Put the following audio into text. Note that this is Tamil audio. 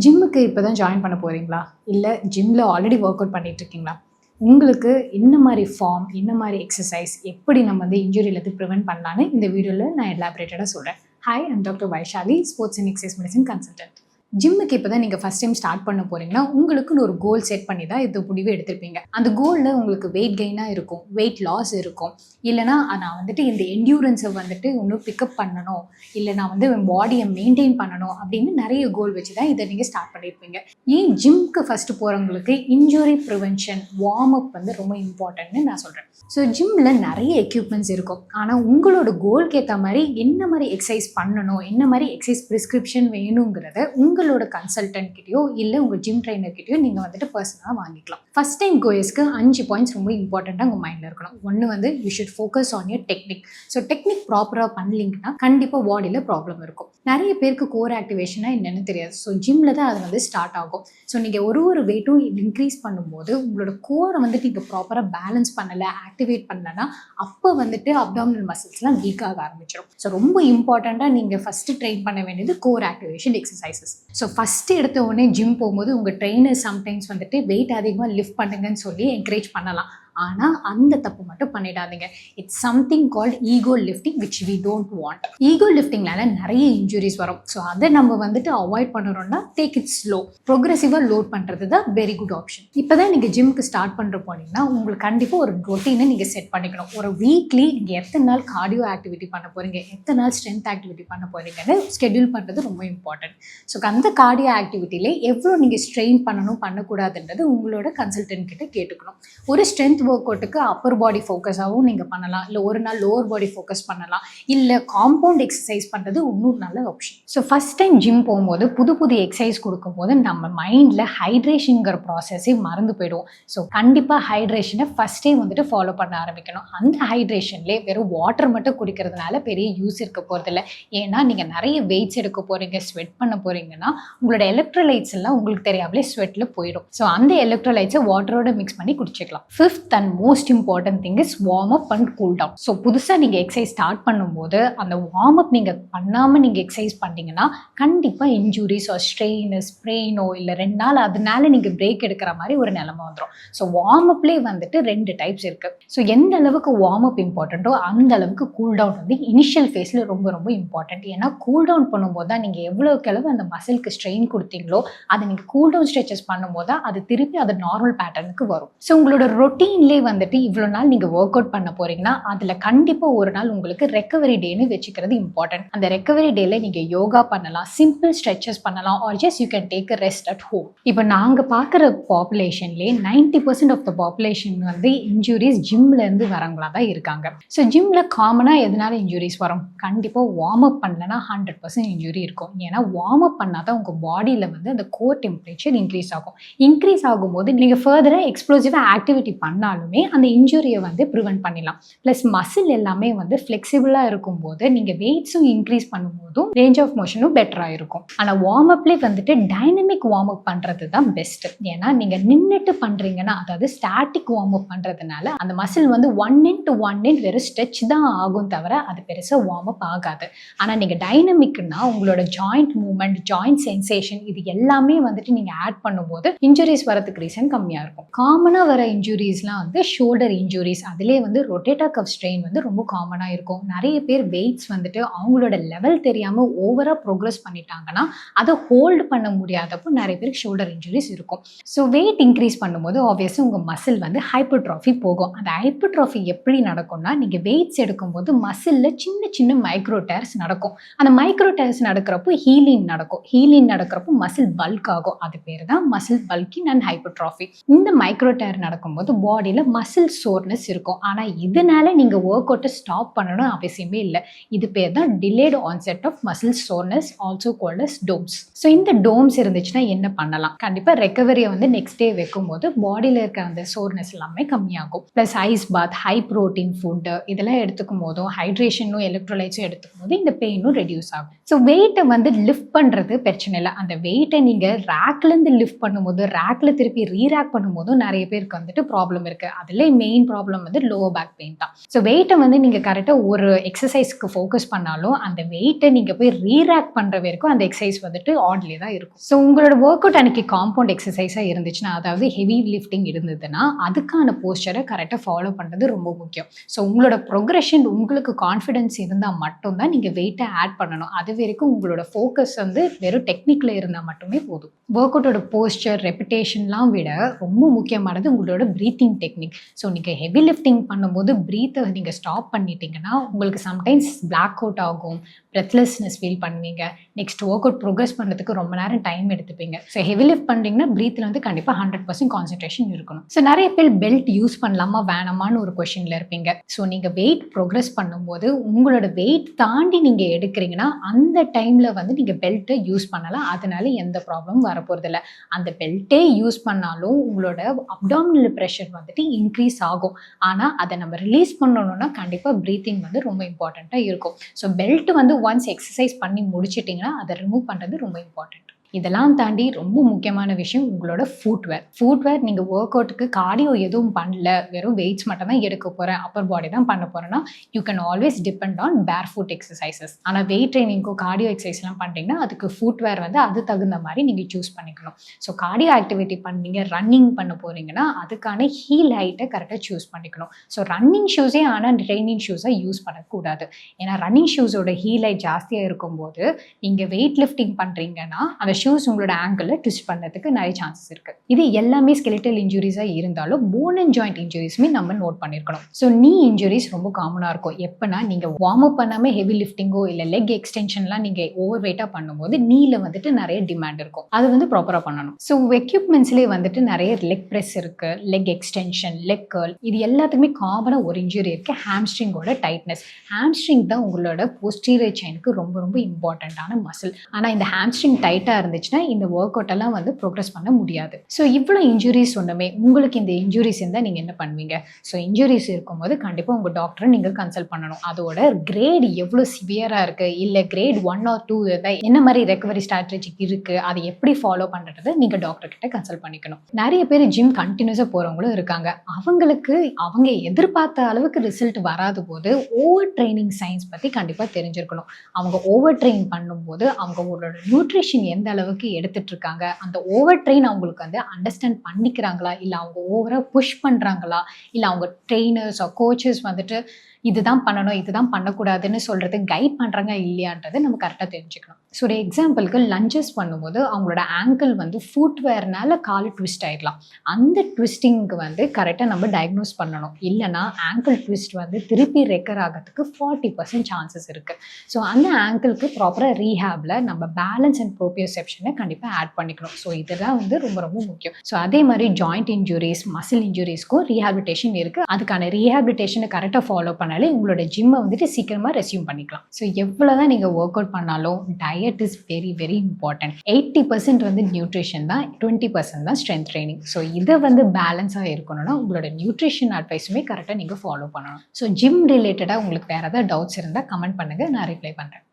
ஜிம்முக்கு இப்போ தான் ஜாயின் பண்ண போகிறீங்களா? இல்லை ஜிம்மில் ஆல்ரெடி ஒர்க் அவுட் பண்ணிட்டு இருக்கீங்களா? உங்களுக்கு என்ன மாதிரி ஃபார்ம், என்ன மாதிரி எக்ஸசைஸ், எப்படி நம்ம வந்து இன்ஜுரியிலேருந்து ப்ரிவென்ட் பண்ணலான்னு இந்த வீடியோவில் நான் எலாபரேட்டடாக சொல்கிறேன். Hi, I'm doctor Vaishali, sports and exercise medicine consultant. ஜிம்முக்கு இப்போ தான் நீங்கள் ஃபஸ்ட் டைம் ஸ்டார்ட் பண்ண போகிறீங்கன்னா உங்களுக்குன்னு ஒரு கோல் செட் பண்ணி தான் இது முடிவு எடுத்திருப்பீங்க. அந்த கோலில் உங்களுக்கு வெயிட் கெயினாக இருக்கும், வெயிட் லாஸ் இருக்கும், இல்லைனா நான் வந்துட்டு இந்த என்டியூரன்ஸை வந்துட்டு இன்னும் பிக்கப் பண்ணணும், இல்லை நான் வந்து என் பாடியை மெயின்டைன் பண்ணணும் அப்படின்னு நிறைய கோல் வச்சு தான் இதை நீங்கள் ஸ்டார்ட் பண்ணியிருப்பீங்க. ஏன் ஜிம்க்கு ஃபஸ்ட்டு போகிறவங்களுக்கு இன்ஜுரி ப்ரிவென்ஷன், வார்ம் அப் வந்து ரொம்ப இம்பார்ட்டன்ட்னு நான் சொல்கிறேன். ஸோ ஜிம்மில் நிறைய எக்யூப்மெண்ட்ஸ் இருக்கும், ஆனால் உங்களோட கோல்க்கு ஏற்ற மாதிரி என்ன மாதிரி எக்ஸசைஸ் பண்ணணும், என்ன மாதிரி எக்ஸசைஸ் ப்ரிஸ்கிரிப்ஷன் வேணுங்கிறத உங்களோட கன்சல்டன்ட் கிட்டயோ இல்லை உங்கள் ஜிம் ட்ரைனர் கிட்டயோ நீங்கள் வந்துட்டு பர்சனலாக வாங்கிக்கலாம். ஃபர்ஸ்ட் டைம் கோயர்ஸ்க்கு 5 பாயிண்ட்ஸ் ரொம்ப இம்பார்ட்டண்ட்டாக உங்கள் மைண்டில் இருக்கணும். ஒன்று வந்து you should focus on your technique. So technique ப்ராப்பராக பண்ணலிங்கன்னா கண்டிப்பாக பாடியில் ப்ராப்ளம் இருக்கும். நிறைய பேருக்கு கோர் ஆக்டிவேஷனாக என்னென்னு தெரியாது. ஸோ ஜிம்மில் தான் அது வந்து ஸ்டார்ட் ஆகும். ஸோ நீங்கள் ஒரு வெயிட்டும் இன்க்ரீஸ் பண்ணும்போது உங்களோட கோரை வந்துட்டு நீங்கள் ப்ராப்பராக பேலன்ஸ் பண்ணலை, ஆக்டிவேட் பண்ணலைன்னா அப்போ வந்துட்டு அப்டாமினல் மசில்ஸ்லாம் வீக் ஆக ஆரம்பிச்சிடும். ஸோ ரொம்ப இம்பார்ட்டண்ட்டாக நீங்கள் ஃபஸ்ட்டு ட்ரெயின் பண்ண வேண்டியது core activation exercises. So first எடுத்த உடனே ஜிம் போகும்போது உங்கள் ட்ரெயினர் சம்டைம்ஸ் வந்துட்டு வெயிட் அதிகமாக லிஃப்ட் பண்ணுங்கன்னு சொல்லி என்கரேஜ் பண்ணலாம். ஆனால் அந்த தப்பு மட்டும் பண்ணிடாதீங்க. It's something called ego lifting which we don't want. Ego லிஃப்டிங்னால நிறைய இன்ஜுரிஸ் வரும். ஸோ அதை நம்ம வந்துட்டு அவாய்ட் பண்ணுறோம்னா டேக் இட் ஸ்லோ, ப்ரோக்ரெசிவாக லோட் பண்ணுறது தான் வெரி குட் ஆப்ஷன். இப்போ தான் நீங்கள் ஜிம்க்கு ஸ்டார்ட் பண்ணுற போனீங்கன்னா உங்களுக்கு கண்டிப்பாக ஒரு ரொட்டீனை நீங்கள் செட் பண்ணிக்கணும். ஒரு வீக்லி நீங்கள் எத்தனை நாள் கார்டியோ ஆக்டிவிட்டி பண்ண போகிறீங்க, எத்தனை நாள் ஸ்ட்ரென்த் ஆக்டிவிட்டி பண்ண போகிறீங்கன்னு ஸ்கெடியூல் பண்ணுறது ரொம்ப இம்பார்ட்டன்ட். ஸோ அந்த கார்டியோ ஆக்டிவிட்டியிலே எவ்வளோ நீங்கள் ஸ்ட்ரெயின் பண்ணணும் பண்ணக்கூடாதுன்றது உங்களோட கன்சல்டன்ட் கிட்ட கேட்டுக்கணும். ஒரு ஸ்ட்ரென்த் ஒர்க் அவுட்டுக்கு அப்பர் பாடி ஃபோக்கஸாகவும் நீங்கள் பண்ணலாம், இல்லை ஒரு நாள் லோவர் பாடி ஃபோக்கஸ் பண்ணலாம், இல்லை காம்பவுண்ட் எக்ஸசைஸ் பண்ணுறது இன்னொரு நல்ல option. So first time gym போகும்போது புது எக்ஸசைஸ் கொடுக்கும்போது நம்ம மைண்டில் ஹைட்ரேஷனுங்கிற ப்ராசஸே மறந்து போயிடுவோம். ஸோ கண்டிப்பாக ஹைட்ரேஷனை ஃபஸ்ட்டே வந்துட்டு ஃபாலோ பண்ண ஆரம்பிக்கணும். அந்த ஹைட்ரேஷன்லேயே வெறும் வாட்டர் மட்டும் குடிக்கிறதுனால பெரிய யூஸ் இருக்க போகிறதில்ல. ஏன்னா நீங்கள் நிறைய வெயிட்ஸ் எடுக்க போகிறீங்க, ஸ்வெட் பண்ண போகிறீங்கன்னா உங்களோட எலக்ட்ரோலைட்ஸ் எல்லாம் உங்களுக்கு தெரியாமலே ஸ்வெட்டில் போயிடும். ஸோ அந்த எலக்ட்ரோலைட்ஸை வாட்டரோட மிக்ஸ் பண்ணி குடிச்சிக்கலாம். Fifth and most important thing is warm up and cool down. So புதுசாக நீங்கள் எக்ஸசைஸ் ஸ்டார்ட் பண்ணும்போது அந்த வார்ம் அப் நீங்கள் பண்ணாமல் நீங்கள் எக்ஸசைஸ் பண்ணிங்கன்னா கண்டிப்பாக இன்ஜுரிஸ் ஆர் ஸ்ப்ரெயினோ இல்லை 2 நாள் அதனால நீங்கள் பிரேக் எடுக்கிற மாதிரி ஒரு நிலைமை வந்துடும். ஸோ வார்ம் அப்லேயே வந்துட்டு 2 டைப்ஸ் இருக்குது. ஸோ எந்த அளவுக்கு வார்ம் அப் இம்பார்ட்டண்ட்டோ அந்த அளவுக்கு கூல் டவுன் வந்து இனிஷியல் ஃபேஸில் ரொம்ப இம்பார்ட்டன்ட். ஏன்னா கூல் டவுன் பண்ணும்போது தான் நீங்கள் எவ்வளோக்கு அளவு அந்த மசிலுக்கு ஸ்ட்ரெயின் கொடுத்தீங்களோ அதை நீங்கள் கூல் டவுன் ஸ்ட்ரெச்சஸ் பண்ணும்போது தான் அது திருப்பி அது நார்மல் பேட்டர்னுக்கு வரும். ஸோ உங்களோட ரொட்டீன்லேயே வந்துட்டு இவ்வளோ நாள் நீங்கள் ஒர்க் அவுட் பண்ண போறீங்கன்னா அதில் கண்டிப்பாக ஒரு நாள் உங்களுக்கு ரெக்கவரி டேன்னு வச்சுக்கிறது இம்பார்ட்டன்ட். அந்த ரெக்கவரி டேல நீங்கள் யோகா பண்ணலாம், சிம்பிள் ஸ்ட்ரெச்சஸ் பண்ணலாம், are just you can take a rest at home. இப்போ நாங்கள் பார்க்குற பாப்புலேஷன்லேயே 90% ஆஃப் த பாப்புலேஷன் வந்து இன்ஜுரிஸ் ஜிம்லேருந்து வரவங்களா தான் இருக்காங்க. ஸோ ஜிம்மில் காமனாக எதனால இன்ஜுரிஸ் வரும்? கண்டிப்பாக வார்ம் அப் பண்ணலன்னா 100% இன்ஜுரி இருக்கும். ஏன்னா வார்ம் அப் பண்ணால் தான் உங்கள் பாடியில் வந்து அந்த கோர் டெம்பரேச்சர் இன்க்ரீஸ் ஆகும். இன்க்ரீஸ் ஆகும்போது நீங்கள் ஃபர்தராக எக்ஸ்ப்ளோசிவாக ஆக்டிவிட்டி பண்ணாலும் அந்த இன்ஜுரியை வந்து ப்ரிவென்ட் பண்ணிடலாம். ப்ளஸ் மசில் எல்லாமே வந்து ஃப்ளெக்சிபிளாக இருக்கும்போது நீங்கள் வெயிட்ஸும் இன்க்ரீஸ் பண்ணும்போதும் ரேஞ்ச் ஆஃப் மோஷனும் பெட்டராக இருக்கும். ஆனால் வார்ம் அப்லேயே வந்துட்டு டைனமிக் வார்ம் அப் பண்ணுறது தான் பெஸ்ட்டு. ஏன்னா நீங்கள் நின்றுட்டு பண்ணுறீங்கன்னா, அதாவது ஸ்டாட்டிக் வார்ம் அப் பண்ணுறதுனால அந்த மசில் வந்து 1 end to 1 end வெறும் ஸ்ட்ரெச் தான் ஆகும் தவிர அது பெருசாக வார்ம் அப் ஆகாது. ஆனால் நீங்கள் டைனமிக்னா உங்களோட ஜாயிண்ட் மூவ்மெண்ட், ஜாயிண்ட் சென்சேஷன் இது எல்லாமே வந்துட்டு நீங்கள் ஆட் பண்ணும்போது இன்ஜுரிஸ் வரதுக்கு ரீசன் கம்மியாக இருக்கும். காமனாக வர இன்ஜுரிஸ்லாம் வந்து ஷோல்டர் இன்ஜுரிஸ், அதிலே வந்து ரொட்டேட்டர் கஃப் ஸ்ட்ரெயின் வந்து ரொம்ப காமனாக இருக்கும். நிறைய பேர் வெயிட்ஸ் வந்துட்டு அவங்களோட லெவல் தெரியாமல் ஓவராக ப்ரோக்ரஸ் பண்ணிட்டாங்கன்னா அதை ஹோல்டு பண்ண முடியாதப்போ நிறைய பேருக்கு ஷோல்டர் இன்ஜுரிஸ் இருக்கும். ஸோ வெயிட் இன்க்ரீஸ் பண்ணும்போது ஆப்வியஸாக உங்கள் மசில் வந்து ஹைப்பர்ட்ராஃபி போகும். அந்த ஹைப்பர்ட்ராஃபி எப்படி நடக்கும்னா, நீங்கள் வெயிட்ஸ் எடுக்கும்போது மசிலில் சின்ன மைக்ரோ டேர்ஸ் நடக்கும். அந்த மைக்ரோ டேர்ஸ் நடக்கிறப்போ ஹீலிங் நடக்கும். ஹீலிங் நடக்கிறப்போ மசில் பல்க் ஆகும். அது பேர் தான் மசில் பல்கிங் அண்ட் ஹைப்பர்ட்ராஃபி. இந்த மைக்ரோ டேர் நடக்கும்போது பாடியில் மசில் சோர்னஸ் இருக்கும். ஆனால் இதனால நீங்கள் ஒர்க் அவுட்டை ஸ்டாப் பண்ணணும் அவசியமே இல்லை. இது பேர் தான் delayed onset of muscle soreness, also called as DOMS. So இந்த டோம்ஸ் இருந்துச்சுன்னா என்ன பண்ணலாம்? கண்டிப்பாக ரெக்கவரியை வந்து நெக்ஸ்ட் டே வைக்கும்போது பாடியில் இருக்கிற அந்த சோர்னஸ் எல்லாமே கம்மியாகும். ப்ளஸ் ஐஸ் பாத், ஹை ப்ரோட்டீன் ஃபுட்டு இதெல்லாம் எடுத்துக்கும் போதும் ஹைட்ரேஷனும் எலக்ட்ரோலைட்ஸும் எடுத்துக்கும் போது இந்த பெயினும் ரெடியூஸ் ஆகும். ஸோ வெயிட்டை வந்து லிஃப்ட் பண்ணுறது பிரச்சனை இல்லை. அந்த வெயிட்டை நீங்கள் ரேக்லேருந்து லிஃப்ட் பண்ணும்போது ரேக்கில் திருப்பி ரீரேக் பண்ணும்போதும் நிறைய பேருக்கு வந்துட்டு ப்ராப்ளம் இருக்கு. இருக்குது. அதில் மெயின் ப்ராப்ளம் வந்து லோவர் பேக் பெயின் தான். ஸோ வெயிட்டை வந்து நீங்கள் கரெக்டாக ஒரு எக்ஸசைஸ்க்கு ஃபோக்கஸ் பண்ணாலும் அந்த வெயிட்டை நீங்கள் போய் ரீராக் பண்ணுற வரைக்கும் அந்த எக்ஸசைஸ் வந்துட்டு ஆட்லேயே தான் இருக்கும். ஸோ உங்களோட ஒர்க் அவுட் அன்னைக்கு காம்பவுண்ட் எக்ஸசைஸாக இருந்துச்சுன்னா, அதாவது ஹெவி லிஃப்டிங் இருந்ததுன்னா அதுக்கான போஸ்டரை கரெக்டாக ஃபாலோ பண்ணுறது ரொம்ப முக்கியம். ஸோ உங்களோட ப்ரொக்ரெஷன் உங்களுக்கு கான்ஃபிடன்ஸ் இருந்தால் மட்டும்தான் நீங்கள் வெயிட்டை ஆட் பண்ணணும். அது வரைக்கும் உங்களோட ஃபோக்கஸ் வந்து வெறும் டெக்னிக்கில் இருந்தால் மட்டுமே போதும். ஒர்க் அவுட்டோட போஸ்டர் ரெப்பிட்டேஷன்லாம் விட ரொம்ப முக்கியமானது உங்களோட ப்ரீத்திங் டெக்னிக். ஸோ நீங்கள் ஹெவி லிஃப்டிங் பண்ணும்போது ப்ரீத்தை நீங்கள் ஸ்டாப் பண்ணிட்டீங்கன்னா உங்களுக்கு சம்டைம்ஸ் பிளாக் அவுட் ஆகும், பிரெத்லெஸ்னஸ் ஃபீல் பண்ணுவீங்க. நெக்ஸ்ட் ஒர்க் அவுட் ப்ரோக்ரஸ் பண்ணுறதுக்கு ரொம்ப நேரம் டைம் எடுத்துப்பீங்க. ஸோ ஹெவி லிஃப்ட் பண்ணிங்கன்னா ப்ரீத்தில் வந்து கண்டிப்பாக 100% கான்சன்ட்ரேஷன் இருக்கணும். ஸோ நிறைய பேர் பெல்ட் யூஸ் பண்ணலாமா வேணாமான்னு ஒரு கொஷனில் இருப்பீங்க. ஸோ நீங்கள் வெயிட் ப்ரோக்ரஸ் பண்ணும்போது உங்களோட வெயிட் தாண்டி நீங்கள் எடுக்கிறீங்கன்னா அந்த டைமில் வந்து நீங்கள் பெல்ட்டை யூஸ் பண்ணலாம். அதனால எந்த ப்ராப்ளமும் வரப்போகிறதில்ல. அந்த பெல்ட்டே யூஸ் பண்ணாலும் உங்களோட அப்டாமினல் ப்ரெஷர் வந்துட்டு இன்க்ரீஸ் ஆகும். ஆனால் அதை நம்ம ரிலீஸ் பண்ணணும்னா கண்டிப்பாக ப்ரீத்திங் வந்து ரொம்ப இம்பார்ட்டண்ட்டாக இருக்கும். ஸோ பெல்ட் வந்து ஒன்ஸ் எக்ஸசைஸ் பண்ணி முடிச்சிட்டிங்கன்னா அதை ரிமூவ் பண்ணுறது ரொம்ப இம்பார்ட்டண்ட். இதெல்லாம் தாண்டி ரொம்ப முக்கியமான விஷயம் உங்களோட ஃபுட்வேர். நீங்கள் ஒர்க் அவுட்டுக்கு கார்டியோ எதுவும் பண்ணல, வெறும் வெயிட்ஸ் மட்டும் தான் எடுக்க போகிறேன், அப்பர் பாடி தான் பண்ண போகிறேன்னா you can always depend on பேர் ஃபுட் எக்ஸசைசஸ். ஆனால் வெயிட் ட்ரைனிங்கோ கார்டியோ எக்ஸசைஸ்லாம் பண்ணுறீங்கன்னா அதுக்கு ஃபுட்வேர் வந்து அது தகுந்த மாதிரி நீங்கள் சூஸ் பண்ணிக்கணும். ஸோ கார்டியோ ஆக்டிவிட்டி பண்ணீங்க, ரன்னிங் பண்ண போகிறீங்கன்னா அதுக்கான ஹீல் ஹைட்டை கரெக்டாக சூஸ் பண்ணிக்கணும். ஸோ ரன்னிங் ஷூஸே ஆனால் ட்ரைனிங் ஷூஸை யூஸ் பண்ணக்கூடாது. ஏன்னா ரன்னிங் ஷூஸோட ஹீல் ஹைட் ஜாஸ்தியாக இருக்கும்போது நீங்கள் வெயிட் லிஃப்டிங் பண்ணுறீங்கன்னா அந்த ஷூஸ் உங்களோட ஆங்கிளில் ட்விஸ்ட் பண்ணுறதுக்கு நிறைய சான்சஸ் இருக்குது. இது எல்லாமே ஸ்கெலிட்டல் இன்ஜுரிஸாக இருந்தாலும் போன் அண்ட் ஜாயிண்ட் இன்ஜுரிஸுமே நம்ம நோட் பண்ணியிருக்கணும். ஸோ நீ இன்ஜுரிஸ் ரொம்ப காமனாக இருக்கும். எப்போனா நீங்கள் வார்ம் அப் பண்ணாமல் ஹெவி லிஃப்டிங்கோ இல்லை லெக் எக்ஸ்டென்ஷன்லாம் நீங்கள் ஓவர் வெயிட்டாக பண்ணும்போது நீல வந்துட்டு நிறைய டிமாண்ட் இருக்கும். அது வந்து ப்ராப்பராக பண்ணணும். ஸோ எக்யூப்மெண்ட்ஸ்லேயே வந்துட்டு நிறைய லெக் ப்ரெஸ் இருக்குது, லெக் எக்ஸ்டென்ஷன், லெக் கர்ல், இது எல்லாத்துக்குமே காமனாக ஒரு இன்ஜுரி இருக்குது, ஹாம்ஸ்ட்ரிங்கோட டைட்னஸ். ஹாம்ஸ்ட்ரிங் தான் உங்களோட போஸ்டீரியர் செயினுக்கு ரொம்ப ரொம்ப இம்பார்ட்டண்ட்டான மசில். ஆனால் இந்த ஹாம்ஸ்ட்ரிங் டைட்டாக இருந்துச்சுன்னா இந்த ஒர்க் அவுட் எல்லாம் வந்து ப்ரோக்ரஸ் பண்ண முடியாது. ஸோ இவ்வளோ இன்ஜுரிஸ் ஒன்றுமே உங்களுக்கு இந்த இன்ஜுரிஸ் இருந்தால் நீங்கள் என்ன பண்ணுவீங்க? ஸோ இன்ஜுரிஸ் இருக்கும்போது கண்டிப்பாக உங்கள் டாக்டரை நீங்கள் கன்சல்ட் பண்ணணும். அதோட கிரேட் எவ்வளோ சிவியராக இருக்குது, இல்லை கிரேட் 1 or 2 இருந்தால் என்ன மாதிரி ரெக்கவரி ஸ்ட்ராட்டஜி இருக்குது, அதை எப்படி ஃபாலோ பண்ணுறது நீங்கள் டாக்டர் கிட்ட கன்சல்ட் பண்ணிக்கணும். நிறைய பேர் ஜிம் கண்டினியூஸாக போகிறவங்களும் இருக்காங்க. அவங்களுக்கு அவங்க எதிர்பார்த்த அளவுக்கு ரிசல்ட் வராத போது ஓவர் ட்ரைனிங் சயின்ஸ் பற்றி கண்டிப்பாக தெரிஞ்சிருக்கணும். அவங்க ஓவர் ட்ரெயின் பண்ணும்போது அவங்களோட நியூட்ரிஷன் எந்த அளவுக்கு எடுத்துட்டு இருக்காங்க, அந்த ஓவர் ட்ரெயின் அவங்களுக்கு வந்து அண்டர்ஸ்டாண்ட் பண்ணிக்கிறாங்களா, இல்லை அவங்க ஓவரா புஷ் பண்றாங்களா, இல்லை அவங்க ட்ரெயினர்ஸ் கோச்சஸ் வந்துட்டு இதுதான் பண்ணணும் இதுதான் பண்ணக்கூடாதுன்னு சொல்றது கைட் பண்றாங்க இல்லையான்றதை நம்ம கரெக்டாக தெரிஞ்சுக்கணும். ஸோ ஒரு எக்ஸாம்பிளுக்கு லஞ்சஸ் பண்ணும்போது அவங்களோட ஆங்கிள் வந்து ஃபுட்வேர்னால கால் ட்விஸ்ட் ஆகிடலாம். அந்த ட்விஸ்டிங்க்கு வந்து கரெக்டாக நம்ம டயக்னோஸ் பண்ணணும். இல்லைனா ஆங்கிள் ட்விஸ்ட் வந்து திருப்பி ரெக்கர் ஆகிறதுக்கு 40% சான்சஸ் இருக்குது. ஸோ அந்த ஆங்கிளுக்கு ப்ராப்பராக ரீஹேபில் நம்ம பேலன்ஸ் அண்ட் ப்ரோபியோசெப்ஷனை கண்டிப்பாக ஆட் பண்ணிக்கணும். ஸோ இதெல்லாம் வந்து ரொம்ப ரொம்ப முக்கியம். ஸோ அதே மாதிரி ஜாயிண்ட் இன்ஜுரிஸ், மசில் இன்ஜுரிஸ்க்கும் ரீஹாபிலிட்டேஷன் இருக்குது. அதுக்கான ரீஹாபிலிட்டேஷனை கரெக்டாக ஃபாலோ பண்ணாலே உங்களோட ஜிம்மை வந்துட்டு சீக்கிரமாக ரெஸ்யூம் பண்ணிக்கலாம். ஸோ எவ்வளோதான் நீங்கள் ஒர்க் அவுட் பண்ணாலும் diet is very very important. 80% வந்து நியூட்ரிஷன் தான், 20% தான் ஸ்ட்ரென்த் ட்ரைனிங். ஸோ இதை வந்து பேலன்ஸாக இருக்கணும்னா உங்களோட நியூட்ரிஷன் அட்வைஸுமே கரெக்டாக நீங்கள் ஃபாலோ பண்ணணும். ஸோ ஜிம் ரிலேட்டடாக உங்களுக்கு வேறு ஏதாவது டவுட்ஸ் இருந்தால் கமெண்ட் பண்ணுங்கள், நான் ரிப்ளை பண்ணுறேன்.